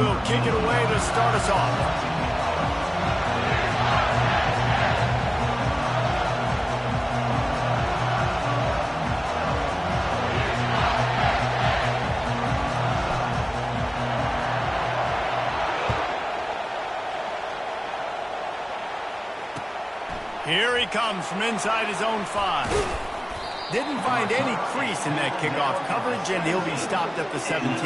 will kick it away to start us off. Here he comes from inside his own 5. Didn't find any crease in that kickoff coverage, and he'll be stopped at the 17.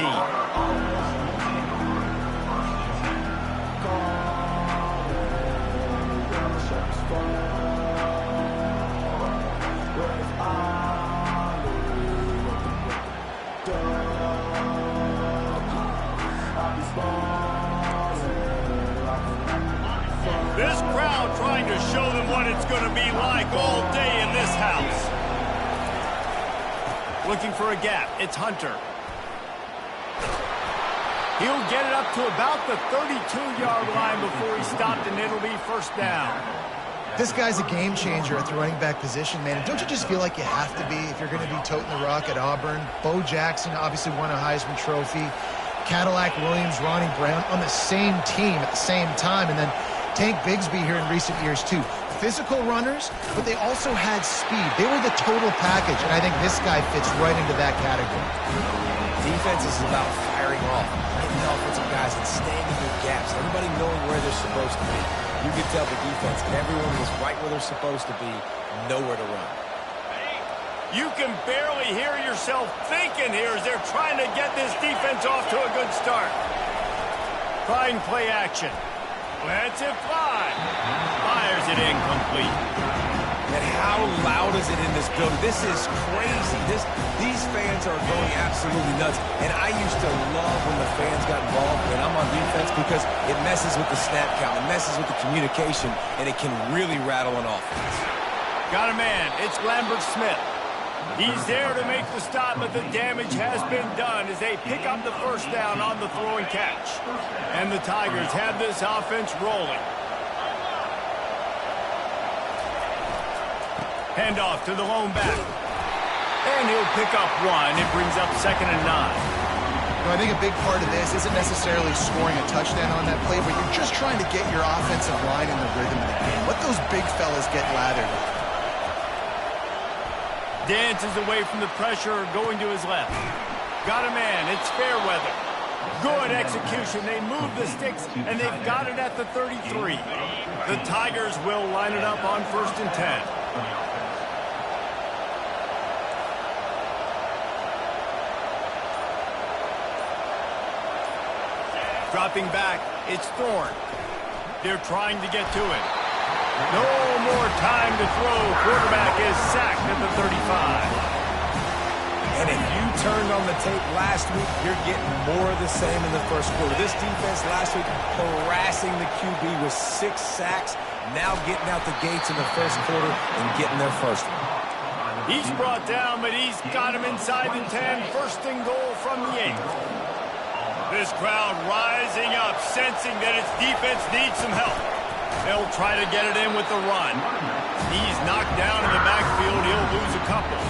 This crowd trying to show them what it's going to be like all day in this house. Looking for a gap. It's Hunter. He'll get it up to about the 32-yard line before he's stopped, and it'll be first down. This guy's a game changer at the running back position, man. And don't you just feel like you have to be if you're going to be toting the rock at Auburn? Bo Jackson obviously won a Heisman Trophy. Cadillac Williams, Ronnie Brown on the same team at the same time. And then Tank Bigsby here in recent years, too. Physical runners, but they also had speed. They were the total package, and I think this guy fits right into that category. Defense is about firing off, hitting the offensive guys, and staying in their gaps. Everybody knowing where they're supposed to be. You could tell the defense, everyone was right where they're supposed to be, nowhere to run. You can barely hear yourself thinking here as they're trying to get this defense off to a good start. Trying play action. Lets it fly. Fires it incomplete. And how loud is it in this building? This is crazy. These fans are going absolutely nuts. And I used to love when the fans got involved when I'm on defense because it messes with the snap count. It messes with the communication, and it can really rattle an offense. Got a man. It's Lambert Smith. He's there to make the stop, but the damage has been done as they pick up the first down on the throwing catch. And the Tigers have this offense rolling. Handoff to the lone back. And he'll pick up 1. It brings up 2nd and 9. I think a big part of this isn't necessarily scoring a touchdown on that play, but you're just trying to get your offensive line in the rhythm of the game. Let those big fellas get lathered. Dances away from the pressure, going to his left. Got a man. It's Fairweather. Good execution. They move the sticks, and they've got it at the 33. The Tigers will line it up on 1st and 10. Dropping back, it's Thorne. They're trying to get to it. No more time to throw. Quarterback is sacked at the 35. And if you turned on the tape last week, you're getting more of the same in the first quarter. This defense last week harassing the QB with 6 sacks, now getting out the gates in the first quarter and getting their first one. He's brought down, but he's got him inside the 10. 1st and goal from the 8. This crowd rising up, sensing that its defense needs some help. They'll try to get it in with the run. He's knocked down in the backfield. He'll lose a couple.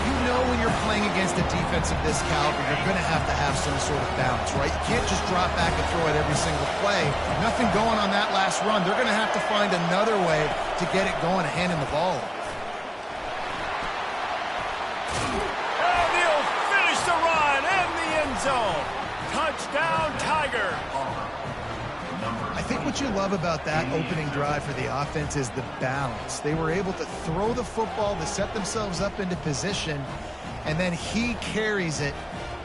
You know when you're playing against a defense of this caliber, you're going to have some sort of balance, right? You can't just drop back and throw it every single play. Nothing going on that last run. They're going to have to find another way to get it going and hand him the ball. And he'll finish the run in the end zone. Touchdown, Tiger. I think what you love about that opening drive for the offense is the balance. They were able to throw the football to set themselves up into position, and then he carries it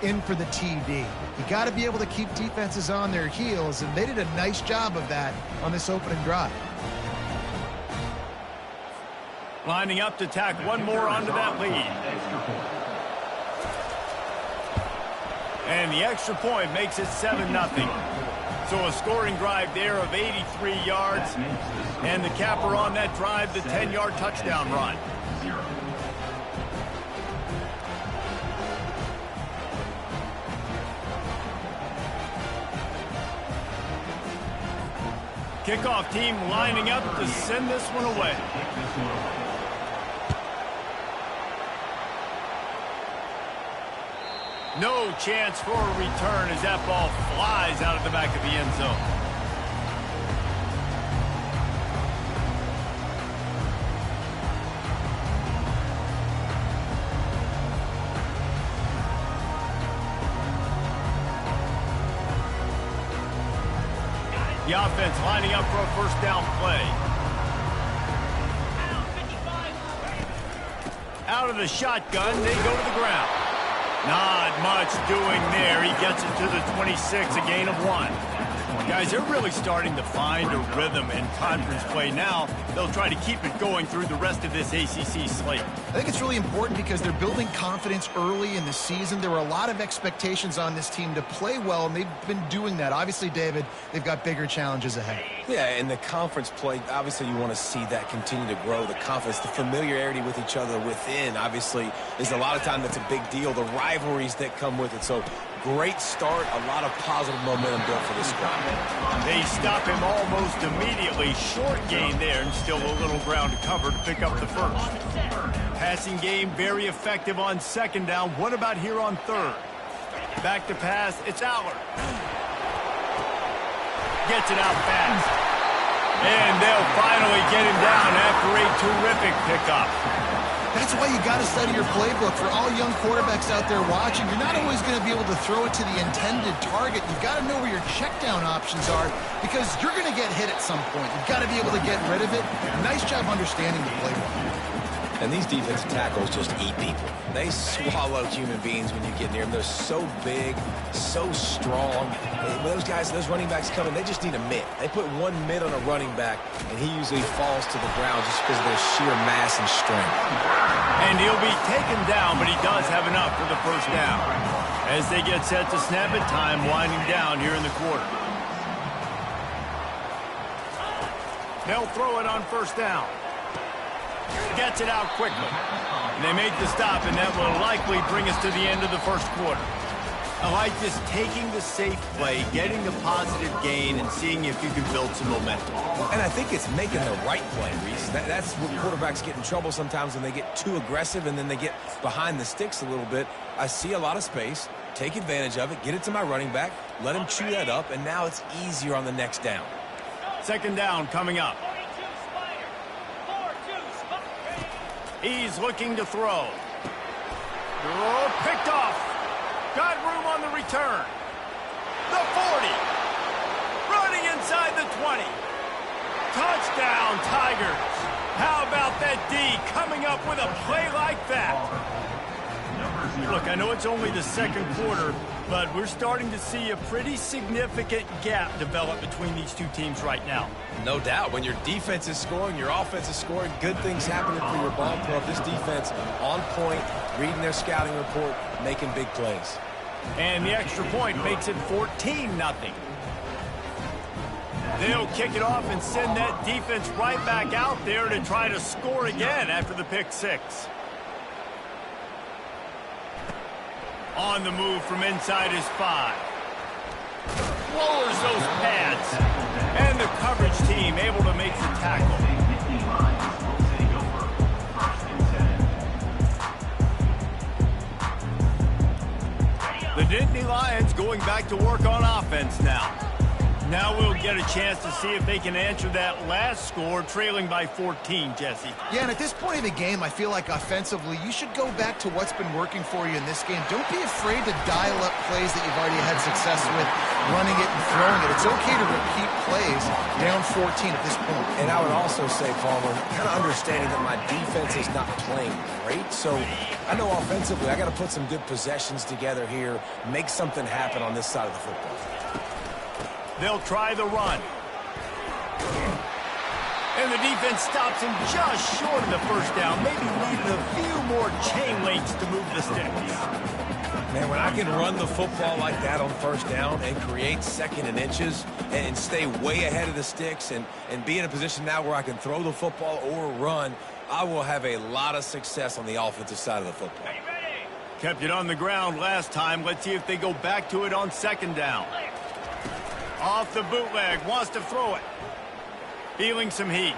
in for the TD. You got to be able to keep defenses on their heels, and they did a nice job of that on this opening drive. Lining up to tack one more onto that lead. And the extra point makes it 7-0. So a scoring drive there of 83 yards. And the capper on that drive, the 10-yard touchdown run. Kickoff team lining up to send this one away. No chance for a return as that ball flies out of the back of the end zone. The offense lining up for a first down play. Out of the shotgun, they go to the ground. Not much doing there. He gets it to the 26, a gain of 1. Guys, they're really starting to find a rhythm in conference play now. They'll try to keep it going through the rest of this ACC slate. I think it's really important because they're building confidence early in the season. There were a lot of expectations on this team to play well, and they've been doing that. Obviously, David, they've got bigger challenges ahead. Yeah, and the conference play, obviously you want to see that continue to grow. The confidence, the familiarity with each other within, obviously, is a lot of time that's a big deal. The rivalries that come with it. So, great start, a lot of positive momentum built for this squad. They stop him almost immediately. Short gain there, and still a little ground to cover to pick up the first. Passing game very effective on second down. What about here on third? Back to pass, it's Allard. Gets it out fast. And they'll finally get him down after a terrific pickup. That's why you got to study your playbook. For all young quarterbacks out there watching, you're not always going to be able to throw it to the intended target. You've got to know where your check down options are because you're going to get hit at some point. You've got to be able to get rid of it. Nice job understanding the playbook. And these defensive tackles just eat people. They swallow human beings when you get near them. They're so big, so strong. When those guys, those running backs come in, they just need a mitt. They put one mitt on a running back, and he usually falls to the ground just because of their sheer mass and strength. And he'll be taken down, but he does have enough for the first down. As they get set to snap it, time winding down here in the quarter. They'll throw it on first down. Gets it out quickly. And they make the stop, and that will likely bring us to the end of the first quarter. I like just taking the safe play, getting the positive gain, and seeing if you can build some momentum. And I think it's making the right play, Reese. That's where quarterbacks get in trouble sometimes when they get too aggressive and then they get behind the sticks a little bit. I see a lot of space. Take advantage of it. Get it to my running back. Let him chew that up, and now it's easier on the next down. Second down coming up. He's looking to throw. Oh, picked off. Got room on the return. The 40. Running inside the 20. Touchdown, Tigers. How about that D coming up with a play like that? Look, I know it's only the second quarter, but we're starting to see a pretty significant gap develop between these two teams right now. No doubt. When your defense is scoring, your offense is scoring, good things happening for your ball club. This defense on point, reading their scouting report, making big plays. And the extra point makes it 14-0. They'll kick it off and send that defense right back out there to try to score again after the pick six. On the move from inside his 5. Lowers those pads. And the coverage team able to make the tackle. The Nittany Lions going back to work on offense now. Now we'll get a chance to see if they can answer that last score, trailing by 14, Jesse. Yeah, and at this point of the game, I feel like offensively, you should go back to what's been working for you in this game. Don't be afraid to dial up plays that you've already had success with, running it and throwing it. It's okay to repeat plays down 14 at this point. And I would also say, Palmer, kind of understanding that my defense is not playing great, so I know offensively I got to put some good possessions together here, make something happen on this side of the football. They'll try the run. And the defense stops him just short of the first down, maybe needing a few more chain links to move the sticks. Man, when I can run the football like that on first down and create second and inches and stay way ahead of the sticks and be in a position now where I can throw the football or run, I will have a lot of success on the offensive side of the football. Kept it on the ground last time. Let's see if they go back to it on second down. Off the bootleg, wants to throw it. Feeling some heat.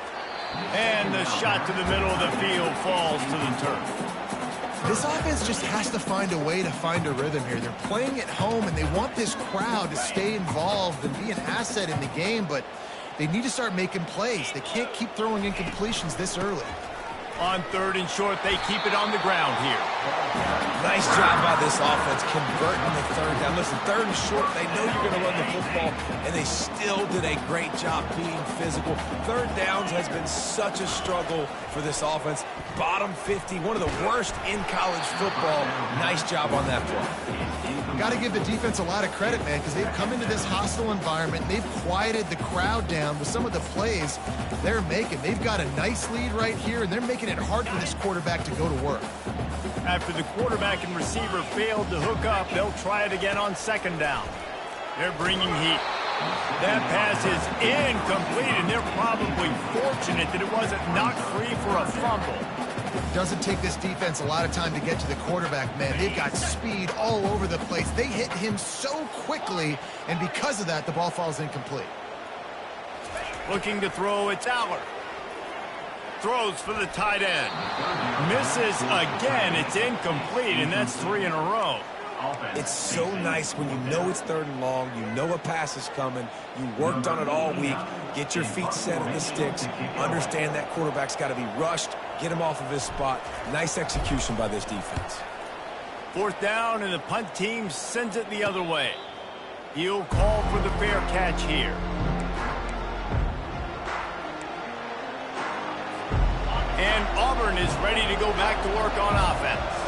And the shot to the middle of the field falls to the turf. This offense just has to find a way to find a rhythm here. They're playing at home, and they want this crowd to stay involved and be an asset in the game, but they need to start making plays. They can't keep throwing incompletions this early. On 3rd and short, they keep it on the ground here. Nice job by this offense converting the 3rd down. Listen, 3rd and short, they know you're going to run the football, and they still did a great job being physical. 3rd downs has been such a struggle for this offense. Bottom 50, one of the worst in college football. Nice job on that play. Got to give the defense a lot of credit, man, because they've come into this hostile environment. They've quieted the crowd down with some of the plays they're making. They've got a nice lead right here, and they're making it hard for this quarterback to go to work. After the quarterback and receiver failed to hook up, they'll try it again on 2nd down. They're bringing heat. That pass is incomplete, and they're probably fortunate that it wasn't knocked free for a fumble. Doesn't take this defense a lot of time to get to the quarterback, man. They've got speed all over the place. They hit him so quickly, and because of that, the ball falls incomplete. Looking to throw, it's Aller. Throws for the tight end. Misses again. It's incomplete, and that's 3 in a row. It's so nice when you know it's 3rd and long, you know a pass is coming, you worked on it all week, get your feet set at the sticks, understand that quarterback's got to be rushed, get him off of his spot. Nice execution by this defense. 4th down, and the punt team sends it the other way. He'll call for the fair catch here. And Auburn is ready to go back to work on offense.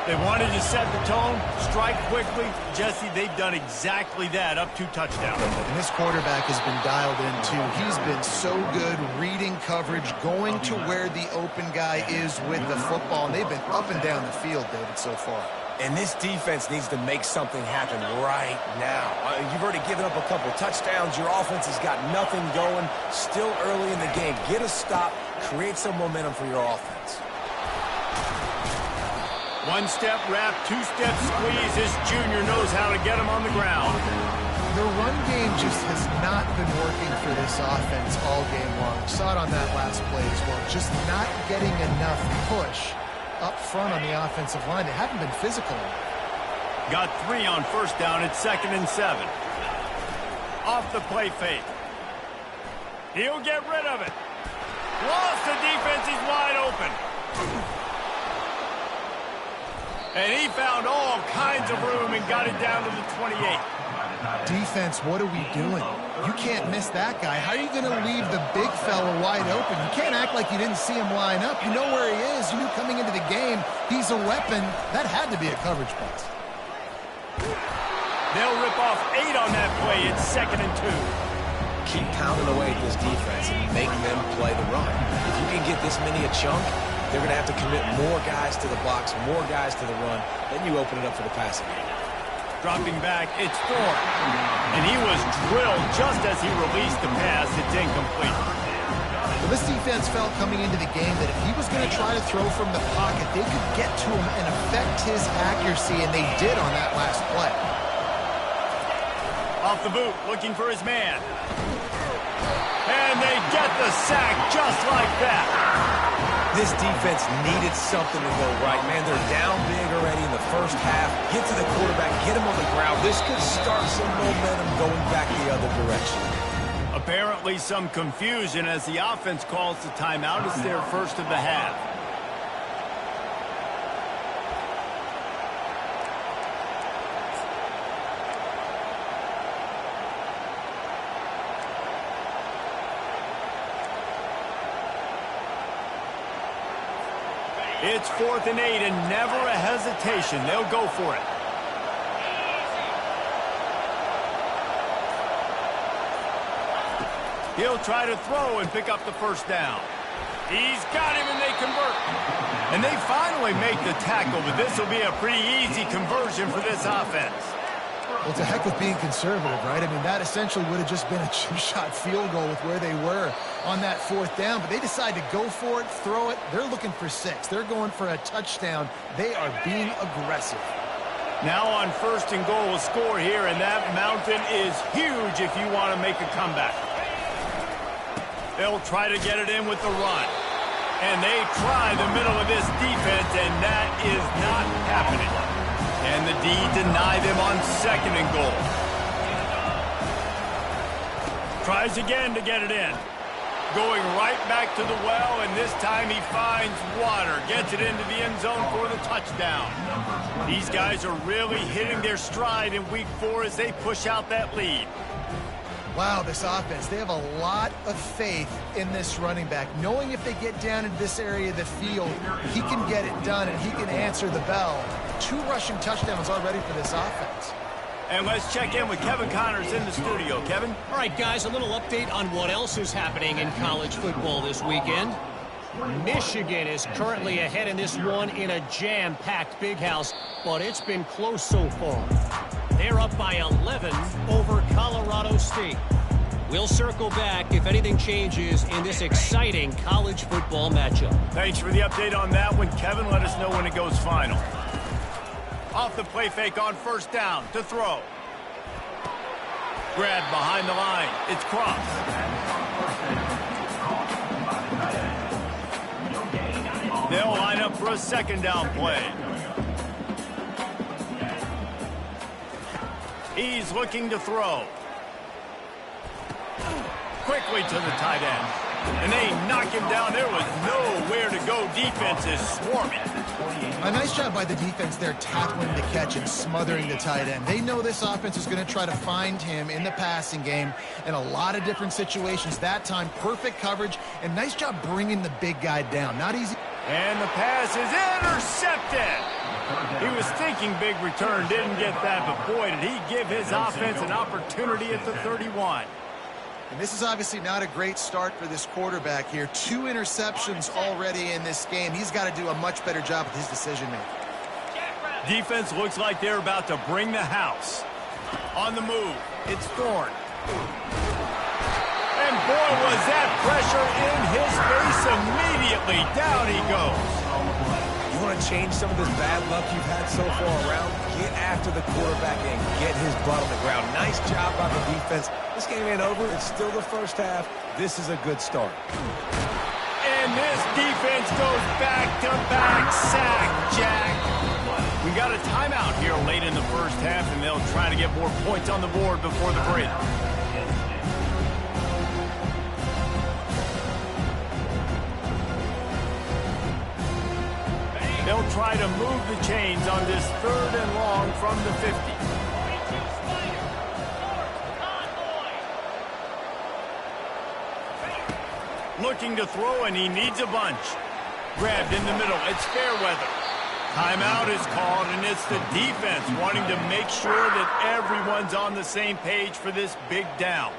They wanted to set the tone, strike quickly. Jesse, they've done exactly that, up 2 touchdowns. And this quarterback has been dialed in, too. He's been so good reading coverage, going to where the open guy is with the football. And they've been up and down the field, David, so far. And this defense needs to make something happen right now. You've already given up a couple touchdowns. Your offense has got nothing going. Still early in the game. Get a stop. Create some momentum for your offense. 1-step wrap, 2-step squeeze. This junior knows how to get him on the ground. The run game just has not been working for this offense all game long. We saw it on that last play as well. Just not getting enough push up front on the offensive line. They haven't been physical. Got 3 on 1st down. It's 2nd and 7. Off the play fake. He'll get rid of it. Lost the defense. He's wide open. And he found all kinds of room and got it down to the 28. Defense, what are we doing? You can't miss that guy. How are you going to leave the big fella wide open? You can't act like you didn't see him line up. You know where he is. You knew coming into the game he's a weapon. That had to be a coverage pass. They'll rip off 8 on that play. It's 2nd and 2. Keep pounding away at this defense and make them play the run. If you can get this many a chunk, they're going to have to commit more guys to the box, more guys to the run. Then you open it up for the passing game. Dropping back, it's Thorne. And he was drilled just as he released the pass. It's incomplete. Well, this defense felt coming into the game that if he was going to try to throw from the pocket, they could get to him and affect his accuracy, and they did on that last play. Off the boot, looking for his man. And they get the sack just like that. This defense needed something to go right, man. They're down big already in the first half. Get to the quarterback, get him on the ground. This could start some momentum going back the other direction. Apparently some confusion as the offense calls the timeout. It's their first of the half. It's 4th and 8 and never a hesitation. They'll go for it. He'll try to throw and pick up the 1st down. He's got him and they convert. And they finally make the tackle, but this will be a pretty easy conversion for this offense. Well, it's a heck with being conservative, right? I mean, that essentially would have just been a chip-shot field goal with where they were on that 4th down. But they decide to go for it, throw it. They're looking for 6. They're going for a touchdown. They are being aggressive. Now on 1st and goal, a score here, and that mountain is huge if you want to make a comeback. They'll try to get it in with the run. And they try the middle of this defense, and that is not happening. And the D deny them on 2nd and goal. Tries again to get it in. Going right back to the well, and this time he finds water. Gets it into the end zone for the touchdown. These guys are really hitting their stride in week 4 as they push out that lead. Wow, this offense, they have a lot of faith in this running back, knowing if they get down into this area of the field, he can get it done and he can answer the bell. 2 rushing touchdowns already for this offense. And let's check in with Kevin Connors in the studio. Kevin? All right, guys, a little update on what else is happening in college football this weekend. Michigan is currently ahead in this one in a jam-packed big house, but it's been close so far. They're up by 11 over Colorado State. We'll circle back if anything changes in this exciting college football matchup. Thanks for the update on that one, Kevin. Let us know when it goes final. Off the play fake on 1st down to throw. Grabbed behind the line. It's Cross. They'll line up for a 2nd down play. He's looking to throw. Quickly to the tight end. And they knock him down. There was nowhere to go. Defense is swarming. A nice job by the defense there, tackling the catch and smothering the tight end. They know this offense is going to try to find him in the passing game in a lot of different situations. That time, perfect coverage, and nice job bringing the big guy down. Not easy. And the pass is intercepted. He was thinking big return, didn't get that, but boy, did he give his offense an opportunity at the 31. And this is obviously not a great start for this quarterback here. 2 interceptions already in this game. He's got to do a much better job with his decision-making. Defense looks like they're about to bring the house. On the move, it's Thorne. And boy, was that pressure in his face immediately. Down he goes. You want to change some of this bad luck you've had so far around? Get after the quarterback and get his butt on the ground. Nice job by the defense. This game ain't over. It's still the 1st half. This is a good start. And this defense goes back-to-back sack, Jack. We got a timeout here late in the 1st half, and they'll try to get more points on the board before the break. They'll try to move the chains on this 3rd and long from the 50. Looking to throw, and he needs a bunch. Grabbed in the middle. It's Fairweather. Timeout is called, and it's the defense wanting to make sure that everyone's on the same page for this big down.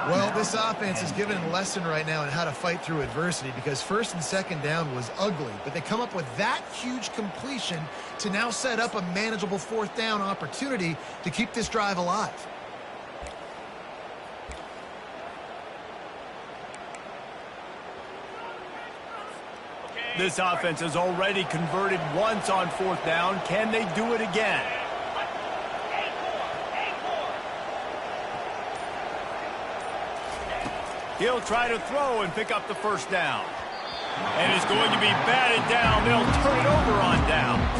Well, this offense is given a lesson right now on how to fight through adversity, because 1st and 2nd down was ugly, but they come up with that huge completion to now set up a manageable 4th down opportunity to keep this drive alive. This offense has already converted once on 4th down. Can they do it again? He'll try to throw and pick up the 1st down. And it's going to be batted down. They'll turn it over on downs.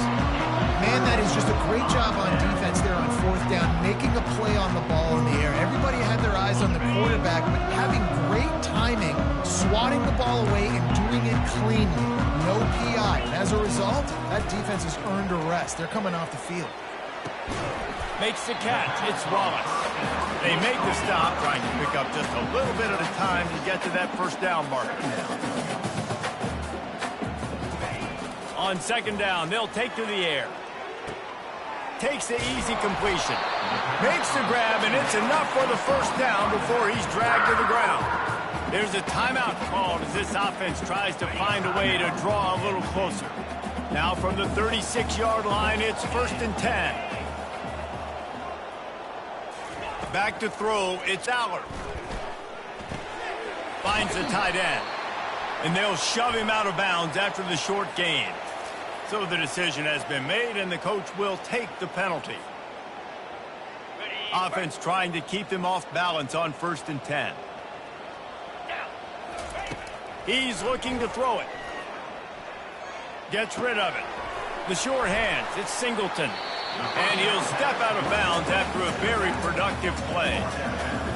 Man, that is just a great job on defense there on 4th down, making a play on the ball in the air. Everybody had their eyes on the quarterback, but having great timing, swatting the ball away and doing it cleanly. No PI. And as a result, that defense has earned a rest. They're coming off the field. Makes the catch. It's Wallace. They make the stop, trying to pick up just a little bit at a time to get to that 1st down marker. On 2nd down, they'll take to the air. Takes the easy completion. Makes the grab, and it's enough for the 1st down before he's dragged to the ground. There's a timeout called as this offense tries to find a way to draw a little closer. Now from the 36-yard line, it's 1st and 10. Back to throw, it's Aller. Finds the tight end. And they'll shove him out of bounds after the short gain. So the decision has been made, and the coach will take the penalty. Offense trying to keep them off balance on 1st and 10. He's looking to throw it. Gets rid of it. The sure hands, it's Singleton. And he'll step out of bounds after a very productive play.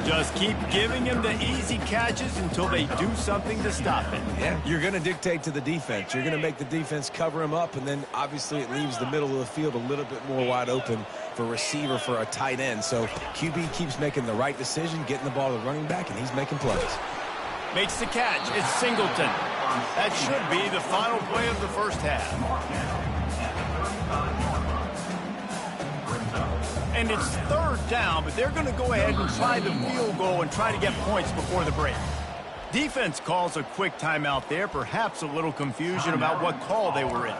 Just keep giving him the easy catches until they do something to stop it. Yeah, you're going to dictate to the defense. You're going to make the defense cover him up, and then obviously it leaves the middle of the field a little bit more wide open for receiver, for a tight end. So QB keeps making the right decision, getting the ball to the running back, and he's making plays. Makes the catch. It's Singleton. That should be the final play of the first half. And it's third down, but they're going to go ahead and try the field goal and try to get points before the break. Defense calls a quick timeout there, perhaps a little confusion about what call they were in.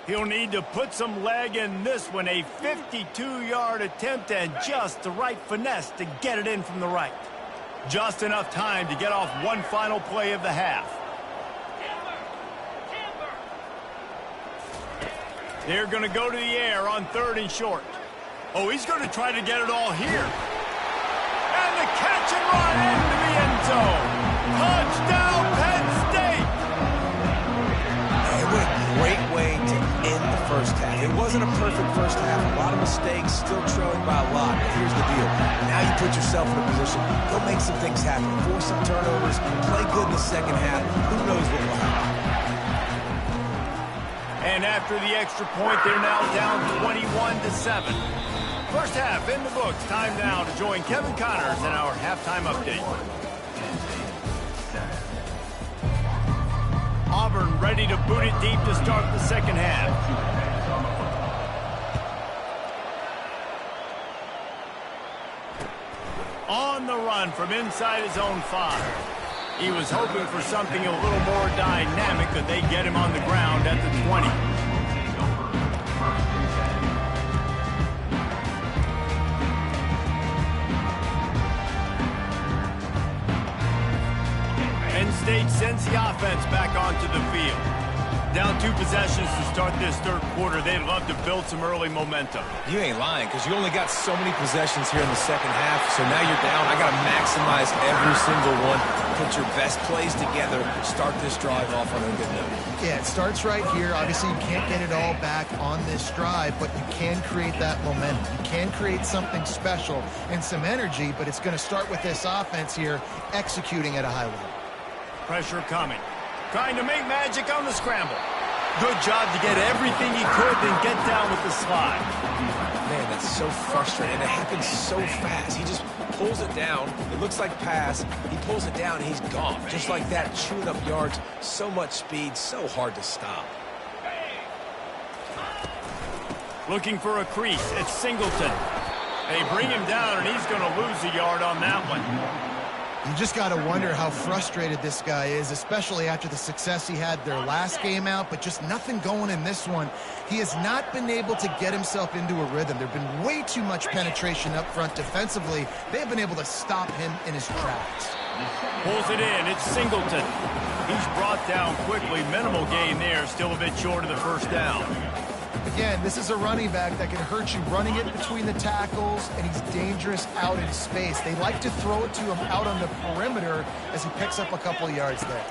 He'll need to put some leg in this one, a 52-yard attempt and just the right finesse to get it in from the right. Just enough time to get off one final play of the half. They're going to go to the air on 3rd and short. Oh, he's going to try to get it all here. And the catch and run into the end zone. Touchdown, Penn State! And what a great way to end the first half. It wasn't a perfect first half. A lot of mistakes, still trailing by a lot. But here's the deal. Now you put yourself in a position. Go make some things happen. Force some turnovers. Play good in the second half. Who knows what will happen. And after the extra point, they're now down 21-7. First half in the books. Time now to join Kevin Connors in our halftime update. Auburn ready to boot it deep to start the second half. On the run from inside his own 5. He was hoping for something a little more dynamic, but they get him on the ground at the 20. Penn State sends the offense back onto the field. Down 2 possessions to start this third quarter. They'd love to build some early momentum. You ain't lying, because you only got so many possessions here in the second half. So now you're down. I got to maximize every single one. Put your best plays together. Start this drive off on a good note. Yeah, it starts right here. Obviously, you can't get it all back on this drive, but you can create that momentum. You can create something special and some energy, but it's going to start with this offense here executing at a high level. Pressure coming. Trying to make magic on the scramble. Good job to get everything he could, then get down with the slide. Man, that's so frustrating. It happens so fast. He just pulls it down. It looks like pass. He pulls it down, and he's gone. Just like that, chewing up yards. So much speed, so hard to stop. Looking for a crease. It's Singleton. They bring him down, and he's going to lose a yard on that one. You just got to wonder how frustrated this guy is, especially after the success he had their last game out, but just nothing going in this one. He has not been able to get himself into a rhythm. There have been way too much penetration up front defensively. They've been able to stop him in his tracks. Pulls it in. It's Singleton. He's brought down quickly. Minimal gain there. Still a bit short of the first down. Again, this is a running back that can hurt you running it between the tackles, and he's dangerous out in space. They like to throw it to him out on the perimeter as he picks up a couple of yards there.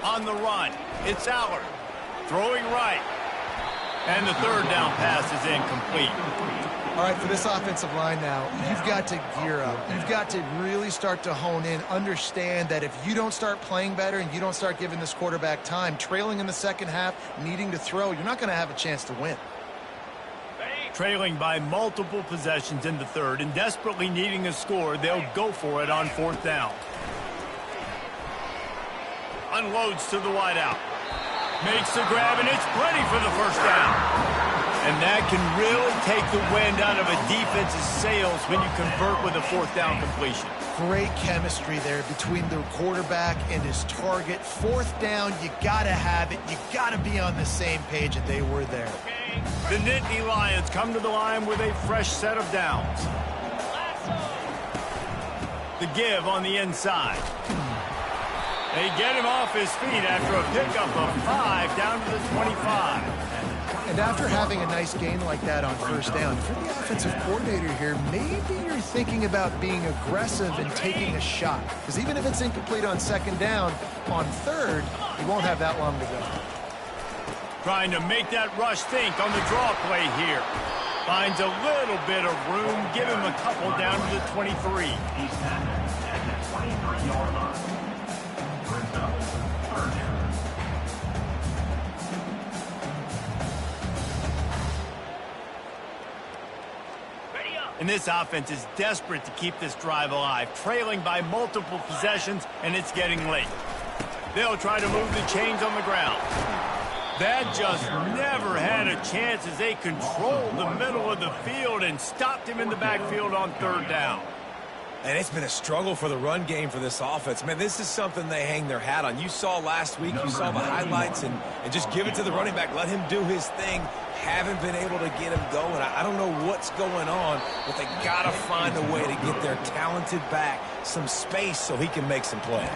On the run, it's Allard. Throwing right. And the third down pass is incomplete. All right, for this offensive line now, you've got to gear up. You've got to really start to hone in, understand that if you don't start playing better and you don't start giving this quarterback time, trailing in the second half, needing to throw, you're not going to have a chance to win. Trailing by multiple possessions in the third and desperately needing a score, they'll go for it on 4th down. Unloads to the wideout. Makes the grab, and it's plenty for the first down. And that can really take the wind out of a defense's sails when you convert with a 4th down completion. Great chemistry there between the quarterback and his target. 4th down, you got to have it. You got to be on the same page, and they were there. The Nittany Lions come to the line with a fresh set of downs. The give on the inside. They get him off his feet after a pickup of 5 down to the 25. And after having a nice gain like that on first down, if you're the offensive coordinator here, maybe you're thinking about being aggressive and taking a shot. Because even if it's incomplete on second down, on third, you won't have that long to go. Trying to make that rush think on the draw play here. Finds a little bit of room. Give him a couple down to the 23. And this offense is desperate to keep this drive alive, trailing by multiple possessions, and it's getting late. They'll try to move the chains on the ground. That just never had a chance as they controlled the middle of the field and stopped him in the backfield on third down. And it's been a struggle for the run game for this offense. Man, this is something they hang their hat on. You saw last week, you saw the highlights, and just give it to the running back. Let him do his thing. Haven't been able to get him going. I don't know what's going on, but they got to find a way to get their talented back some space so he can make some plays.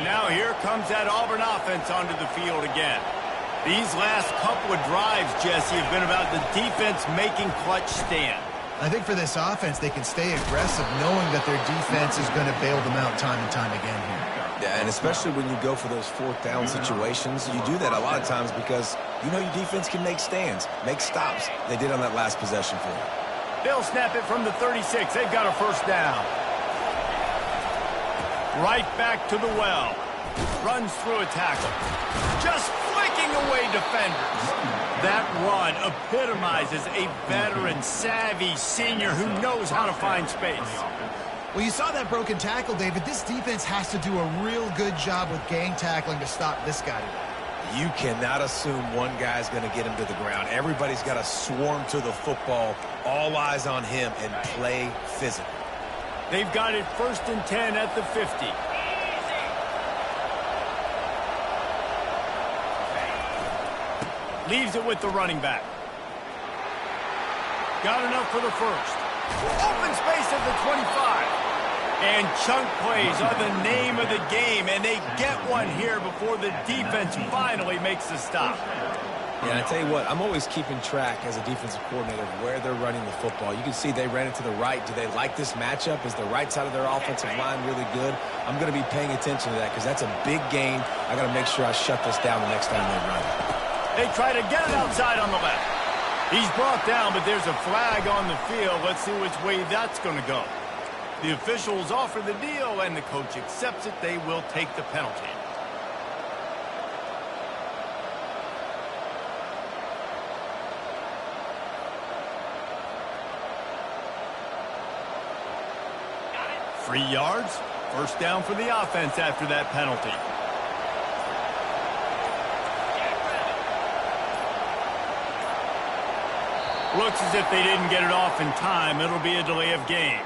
Now here comes that Auburn offense onto the field again. These last couple of drives, Jesse, have been about the defense making clutch stand. I think for this offense, they can stay aggressive knowing that their defense is going to bail them out time and time again here. Yeah, and especially when you go for those fourth down situations, you do that a lot of times because you know your defense can make stands, make stops. They did on that last possession for you. They'll snap it from the 36. They've got a first down. Right back to the well. Runs through a tackle. Just flicking away defenders. That run epitomizes a veteran, savvy senior who knows how to find space. Well, you saw that broken tackle, David. This defense has to do a real good job with gang tackling to stop this guy today. You cannot assume one guy's going to get him to the ground. Everybody's got to swarm to the football, all eyes on him, and play physical. They've got it 1st and 10 at the 50. Leaves it with the running back. Got enough for the first. Open space at the 25. And chunk plays are the name of the game, and they get one here before the defense finally makes the stop. Yeah, I tell you what, I'm always keeping track as a defensive coordinator of where they're running the football. You can see they ran it to the right. Do they like this matchup? Is the right side of their offensive line really good? I'm going to be paying attention to that because that's a big gain. I got to make sure I shut this down the next time they run. They try to get it outside on the left. He's brought down, but there's a flag on the field. Let's see which way that's going to go. The officials offer the deal, and the coach accepts it. They will take the penalty. Free yards. First down for the offense after that penalty. Looks as if they didn't get it off in time. It'll be a delay of game.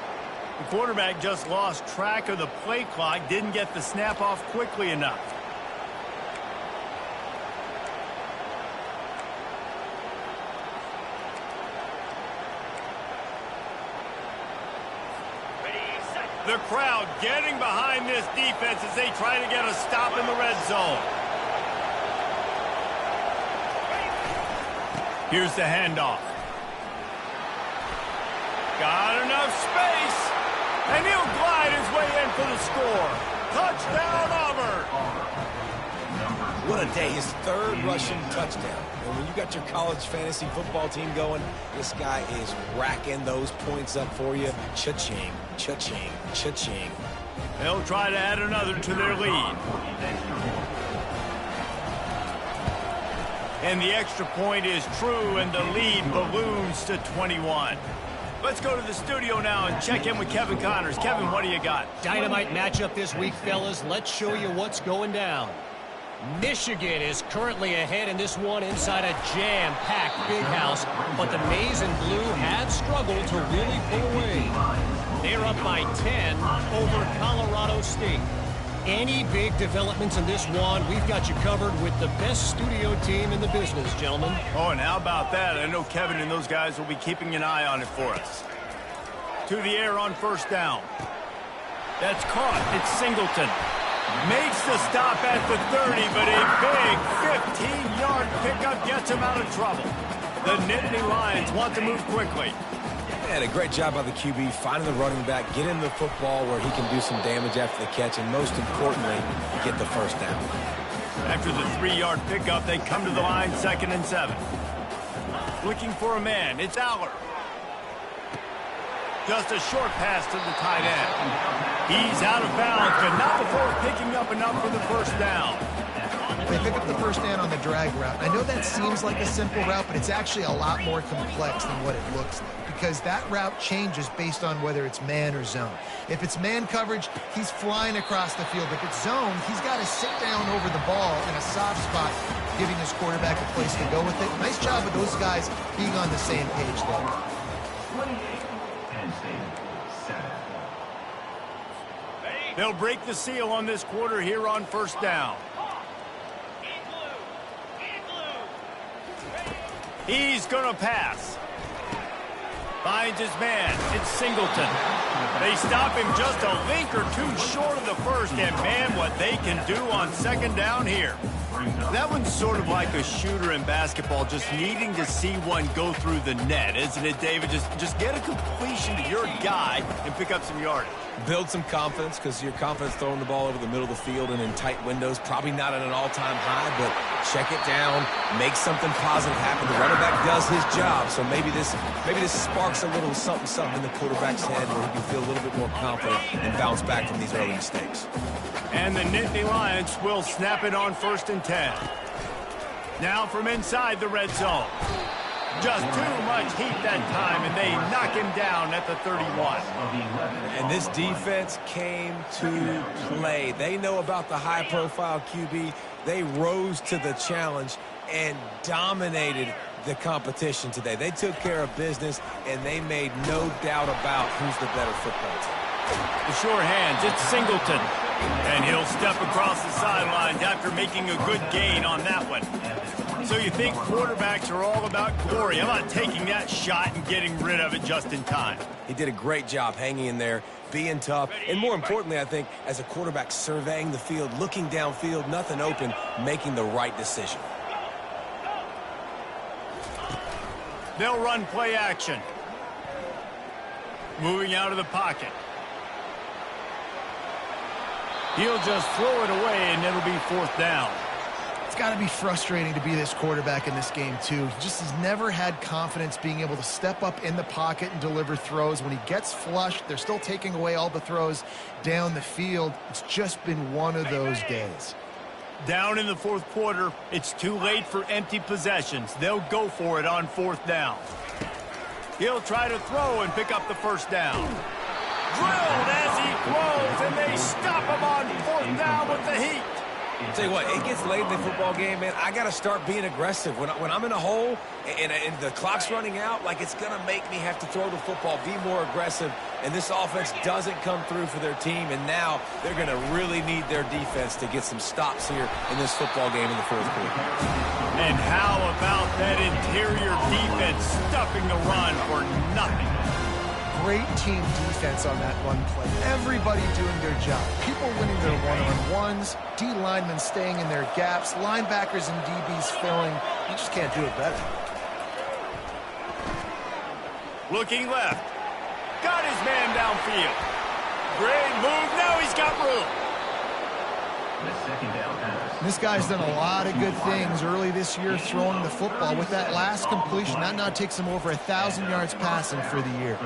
The quarterback just lost track of the play clock, didn't get the snap off quickly enough. The crowd getting behind this defense as they try to get a stop in the red zone. Here's the handoff. Got enough space, and he'll glide his way in for the score. Touchdown, Auburn. What a day. His third rushing touchdown. And when you got your college fantasy football team going, this guy is racking those points up for you. Cha-ching, cha-ching, cha-ching. They'll try to add another to their lead. And the extra point is true, and the lead balloons to 21. Let's go to the studio now and check in with Kevin Connors. Kevin, what do you got? Dynamite matchup this week, fellas. Let's show you what's going down. Michigan is currently ahead in this one inside a jam-packed big house, but the maize and blue have struggled to really pull away. They're up by 10 over Colorado State. Any big developments in this one, we've got you covered with the best studio team in the business, gentlemen. Oh, and how about that? I know Kevin and those guys will be keeping an eye on it for us. To the air on first down. That's caught. It's Singleton. Makes the stop at the 30, but a big 15-yard pickup gets him out of trouble. The Nittany Lions want to move quickly. And a great job by the QB, finding the running back, getting the football where he can do some damage after the catch, and most importantly, get the first down. After the 3-yard pickup, they come to the line 2nd and 7. Looking for a man, it's Aller. Just a short pass to the tight end. He's out of bounds, but not before picking up enough for the first down. They pick up the first down on the drag route. I know that seems like a simple route, but it's actually a lot more complex than what it looks like, because that route changes based on whether it's man or zone. If it's man coverage, he's flying across the field. If it's zone, he's got to sit down over the ball in a soft spot, giving his quarterback a place to go with it. Nice job of those guys being on the same page there. 28, Penn State, 7. They'll break the seal on this quarter here on first down. He's going to pass. Finds his man. It's Singleton. They stop him just a link or two short of the first, and man, what they can do on 2nd down here. That one's sort of like a shooter in basketball, just needing to see one go through the net, isn't it, David? Just get a completion to your guy and pick up some yardage. Build some confidence, because your confidence throwing the ball over the middle of the field and in tight windows, probably not at an all-time high, but check it down, make something positive happen. The running back does his job, so maybe this sparks a little something in the quarterback's head where he can feel a little bit more confident and bounce back from these early mistakes. And the Nittany Lions will snap it on 1st and 10. Now from inside the red zone. Just too much heat that time, and they knock him down at the 31. And this defense came to play. They know about the high-profile QB. They rose to the challenge and dominated the competition today. They took care of business, and they made no doubt about who's the better football team. The sure hands, it's Singleton. And he'll step across the sidelines after making a good gain on that one. So you think quarterbacks are all about glory. How about taking that shot and getting rid of it just in time? He did a great job hanging in there, being tough, and more importantly, I think, as a quarterback, surveying the field, looking downfield, nothing open, making the right decision. They'll run play action. Moving out of the pocket. He'll just throw it away, and it'll be 4th down. It's got to be frustrating to be this quarterback in this game, too. He just has never had confidence being able to step up in the pocket and deliver throws. When he gets flushed, they're still taking away all the throws down the field. It's just been one of those days. Down in the 4th quarter, it's too late for empty possessions. They'll go for it on 4th down. He'll try to throw and pick up the first down. Drilled as he throws, and they stop him on 4th down with the heat. Tell you what, it gets late in the football game, man. I got to start being aggressive. When I'm in a hole and the clock's running out, like, it's going to make me have to throw the football, be more aggressive, and this offense doesn't come through for their team, and now they're going to really need their defense to get some stops here in this football game in the 4th quarter. And how about that interior defense stuffing the run for nothing? Great team defense on that one play. Everybody doing their job. People winning their one-on-ones, D linemen staying in their gaps, linebackers and DBs filling. You just can't do it better. Looking left. Got his man downfield. Great move. Now he's got room. The 2nd down pass. This guy's done a lot of good things early this year throwing the football. With that last completion, that now takes him over 1,000 yards passing for the year.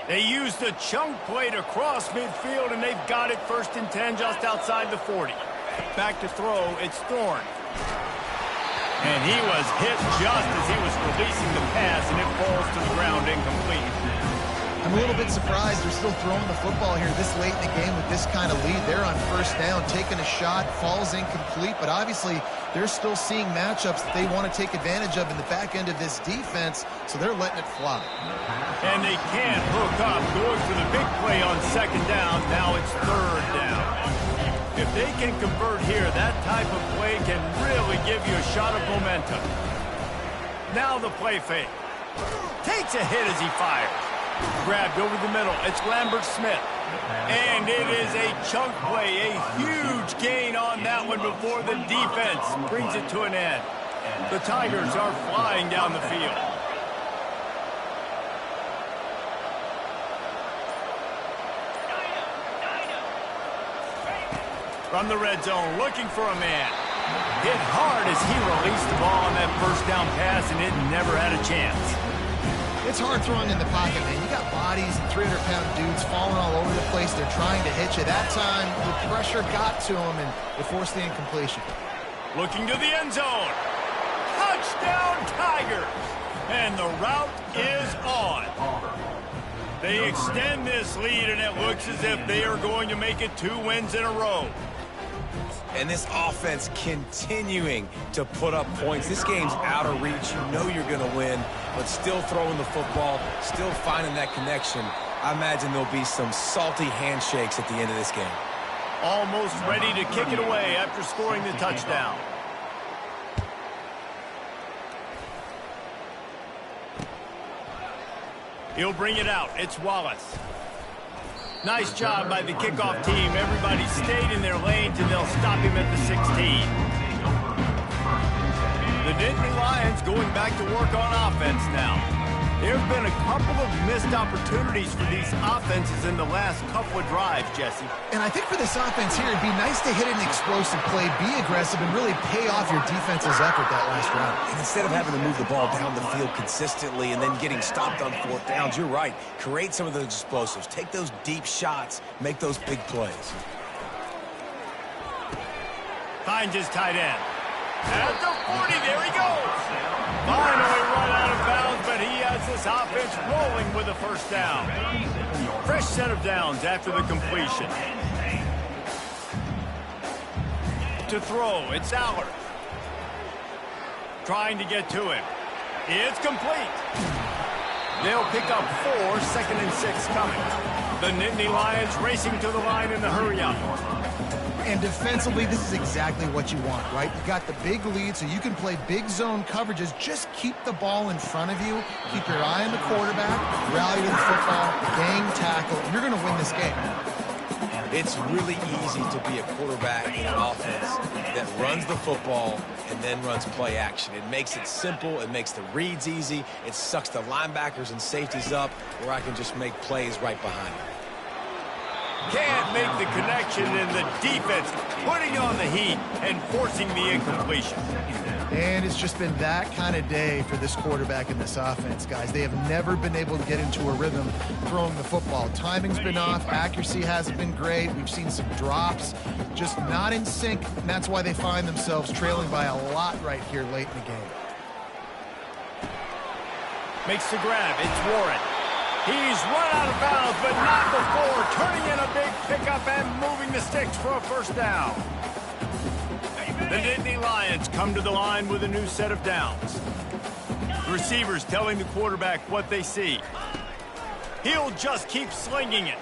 They used the chunk play to cross midfield, and they've got it 1st and 10 just outside the 40. Back to throw, it's Thorne. And he was hit just as he was releasing the pass, and it falls to the ground incomplete. I'm a little bit surprised they're still throwing the football here this late in the game with this kind of lead. They're on 1st down, taking a shot, falls incomplete, but obviously they're still seeing matchups that they want to take advantage of in the back end of this defense, so they're letting it fly. And they can't hook up, going for the big play on 2nd down. Now it's 3rd down. If they can convert here, that type of play can really give you a shot of momentum. Now the play fake. Takes a hit as he fires. Grabbed over the middle. It's Lambert-Smith. And it is a chunk play, a huge gain on that one before the defense brings it to an end. The Tigers are flying down the field. From the red zone, looking for a man. Hit hard as he released the ball on that first down pass, and it never had a chance. It's hard throwing in the pocket, man. You got bodies and 300-pound dudes falling all over the place. They're trying to hit you. That time, the pressure got to them, and it forced the incompletion. Looking to the end zone. Touchdown, Tigers! And the route is on. They extend this lead, and it looks as if they are going to make it 2 wins in a row. And this offense continuing to put up points. This game's out of reach. You know you're going to win, but still throwing the football, still finding that connection. I imagine there'll be some salty handshakes at the end of this game. Almost ready to kick it away after scoring the touchdown. He'll bring it out. It's Wallace. Nice job by the kickoff team. Everybody stayed in their lanes, and they'll stop him at the 16. The Nittany Lions going back to work on offense now. There have been a couple of missed opportunities for these offenses in the last couple of drives, Jesse. And I think for this offense here, it'd be nice to hit an explosive play, be aggressive, and really pay off your defense's effort that last round. And instead of having to move the ball down the field consistently and then getting stopped on 4th downs, you're right. Create some of those explosives. Take those deep shots. Make those big plays. Finds his tight end. At the 40, there he goes. Finally run out of bounds, but he has this offense rolling with a first down. Fresh set of downs after the completion. To throw, it's Allard. Trying to get to him. It's complete. They'll pick up 4, 2nd and 6 coming. The Nittany Lions racing to the line in the hurry-up. And defensively, this is exactly what you want, right? You got the big lead, so you can play big zone coverages. Just keep the ball in front of you. Keep your eye on the quarterback. Rally to the football. Gang tackle. You're going to win this game. It's really easy to be a quarterback in an offense that runs the football and then runs play action. It makes it simple. It makes the reads easy. It sucks the linebackers and safeties up where I can just make plays right behind them. Can't make the connection, and the defense putting on the heat and forcing the incompletion. And it's just been that kind of day for this quarterback and this offense, guys. They have never been able to get into a rhythm throwing the football. Timing's been off. Accuracy hasn't been great. We've seen some drops, just not in sync, and that's why they find themselves trailing by a lot right here late in the game. Makes the grab. It's Warren. He's run out of bounds, but not before turning in a big pickup and moving the sticks for a first down. The Nittany Lions come to the line with a new set of downs. The receivers telling the quarterback what they see. He'll just keep slinging it.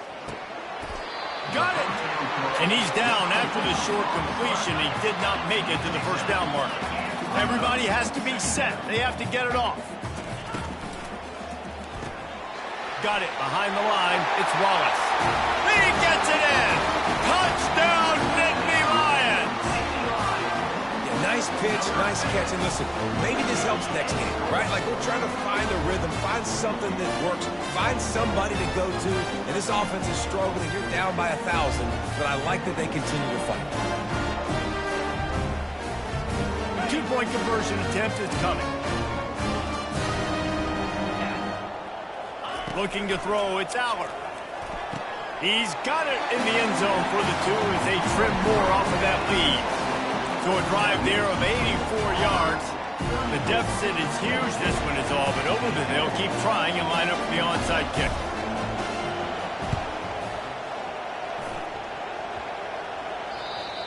Got it! And he's down after the short completion. He did not make it to the first down marker. Everybody has to be set. They have to get it off. Got it behind the line. It's Wallace. He gets it in. Touchdown, Nittany Lions. Yeah, nice pitch, nice catch. And listen, maybe this helps next game, right? Like we're trying to find a rhythm, find something that works, find somebody to go to. And this offense is struggling. You're down by 1,000, but I like that they continue to fight. 2-point conversion attempt is coming. Looking to throw, it's Allard. He's got it in the end zone for the 2 as they trim more off of that lead. So a drive there of 84 yards. The deficit is huge. This one is all but over, but they'll keep trying and line up for the onside kick.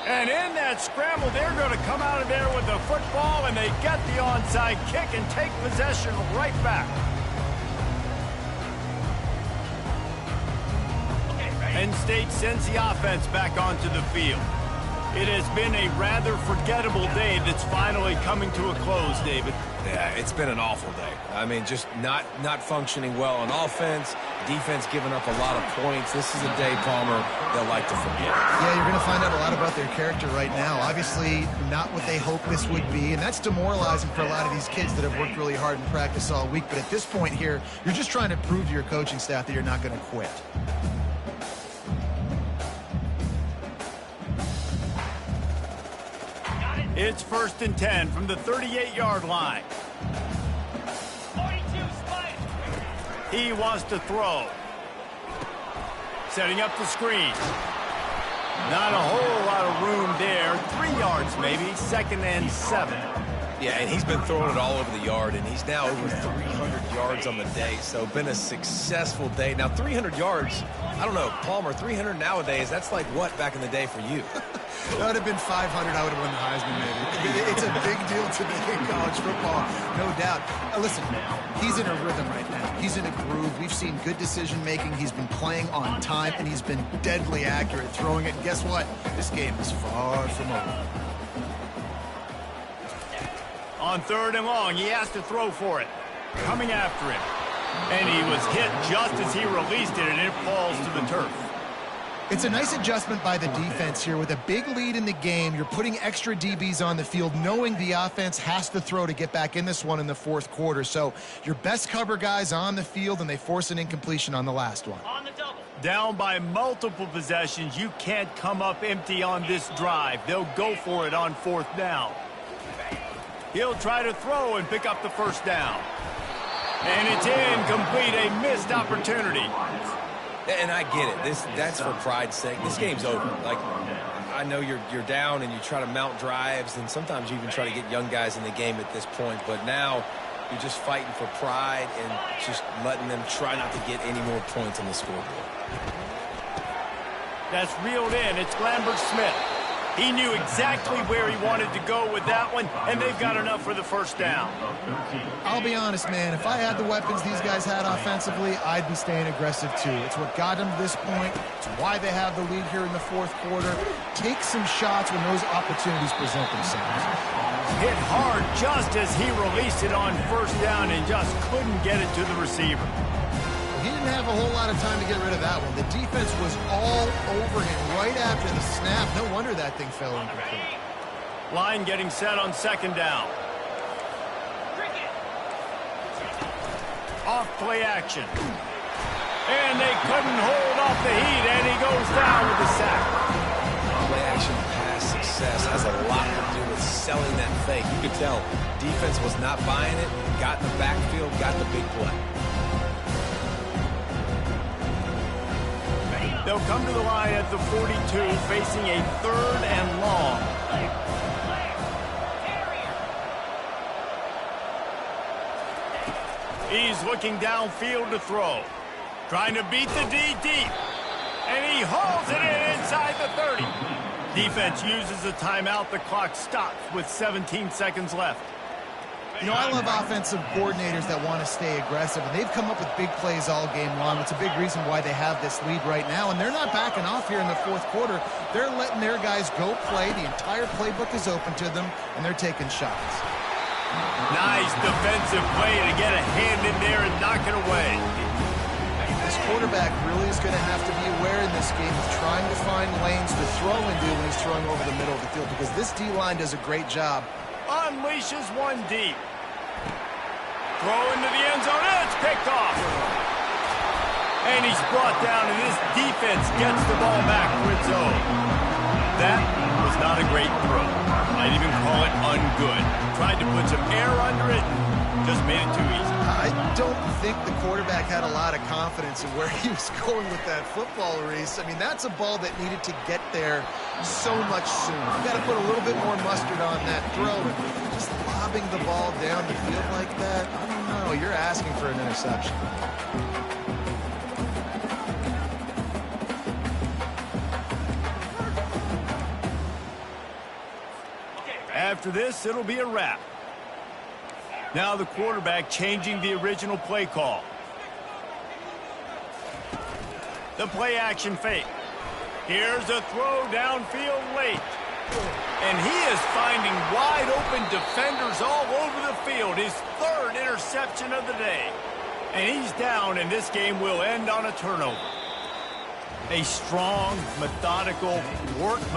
And in that scramble, they're going to come out of there with the football, and they get the onside kick and take possession right back. Penn State sends the offense back onto the field. It has been a rather forgettable day that's finally coming to a close, David. Yeah, it's been an awful day. I mean, just not functioning well on offense, defense giving up a lot of points. This is a day, Palmer, they'll like to forget. Yeah, you're going to find out a lot about their character right now. Obviously, not what they hoped this would be, and that's demoralizing for a lot of these kids that have worked really hard in practice all week. But at this point here, you're just trying to prove to your coaching staff that you're not going to quit. It's 1st and 10 from the 38-yard line. 42 spike. He wants to throw. Setting up the screen. Not a whole lot of room there. 3 yards maybe. 2nd and 7. Yeah, and he's been throwing it all over the yard, and he's now over 300 yards on the day, so been a successful day. Now, 300 yards, I don't know, Palmer, 300 nowadays, that's like what back in the day for you? That would have been 500. I would have won the Heisman, maybe. It's a big deal today in college football, no doubt. Listen, he's in a rhythm right now. He's in a groove. We've seen good decision-making. He's been playing on time, and he's been deadly accurate throwing it. And guess what? This game is far from over. On 3rd and long, he has to throw for it. Coming after him. And he was hit just as he released it, and it falls to the turf. It's a nice adjustment by the defense here. With a big lead in the game, you're putting extra DBs on the field, knowing the offense has to throw to get back in this one in the 4th quarter. So your best cover guys on the field, and they force an incompletion on the last one. On the double. Down by multiple possessions, you can't come up empty on this drive. They'll go for it on 4th down. He'll try to throw and pick up the 1st down. And it's incomplete, a missed opportunity. And I get it. That's for pride's sake. This game's over. Like, I know you're down and you try to mount drives, and sometimes you even try to get young guys in the game at this point. But now you're just fighting for pride and just letting them try not to get any more points on the scoreboard. That's reeled in. It's Lambert-Smith. He knew exactly where he wanted to go with that one, and they've got enough for the 1st down. I'll be honest, man. If I had the weapons these guys had offensively, I'd be staying aggressive too. It's what got them to this point. It's why they have the lead here in the 4th quarter. Take some shots when those opportunities present themselves. Hit hard just as he released it on 1st down and just couldn't get it to the receiver. He didn't have a whole lot of time to get rid of that one. The defense was all over him right after the snap. No wonder that thing fell incomplete. Line getting set on 2nd down. Off play action. And they couldn't hold off the heat, and he goes down with the sack. Play action pass success has a lot to do with selling that fake. You could tell defense was not buying it, got in the backfield, got the big play. They'll come to the line at the 42, facing a 3rd and long. He's looking downfield to throw. Trying to beat the D deep. And he hauls it in inside the 30. Defense uses a timeout. The clock stops with 17 seconds left. You know, I love offensive coordinators that want to stay aggressive, and they've come up with big plays all game long. It's a big reason why they have this lead right now, and they're not backing off here in the 4th quarter. They're letting their guys go play. The entire playbook is open to them, and they're taking shots. Nice defensive play to get a hand in there and knock it away. This quarterback really is going to have to be aware in this game of trying to find lanes to throw into when he's throwing over the middle of the field, because this D-line does a great job. Unleashes one deep. Throw into the end zone. It's picked off. And he's brought down, and this defense gets the ball back for its own. That was not a great throw. I'd even call it ungood. Tried to put some air under it. Just made it too easy. I don't think the quarterback had a lot of confidence in where he was going with that football, Reese. I mean, that's a ball that needed to get there so much sooner. You got to put a little bit more mustard on that throw. And just lobbing the ball down the field like that, I don't know. You're asking for an interception. After this, it'll be a wrap. Now the quarterback changing the original play call. The play action fake. Here's a throw downfield late. And he is finding wide-open defenders all over the field. His third interception of the day. And he's down, and this game will end on a turnover. A strong, methodical, workman.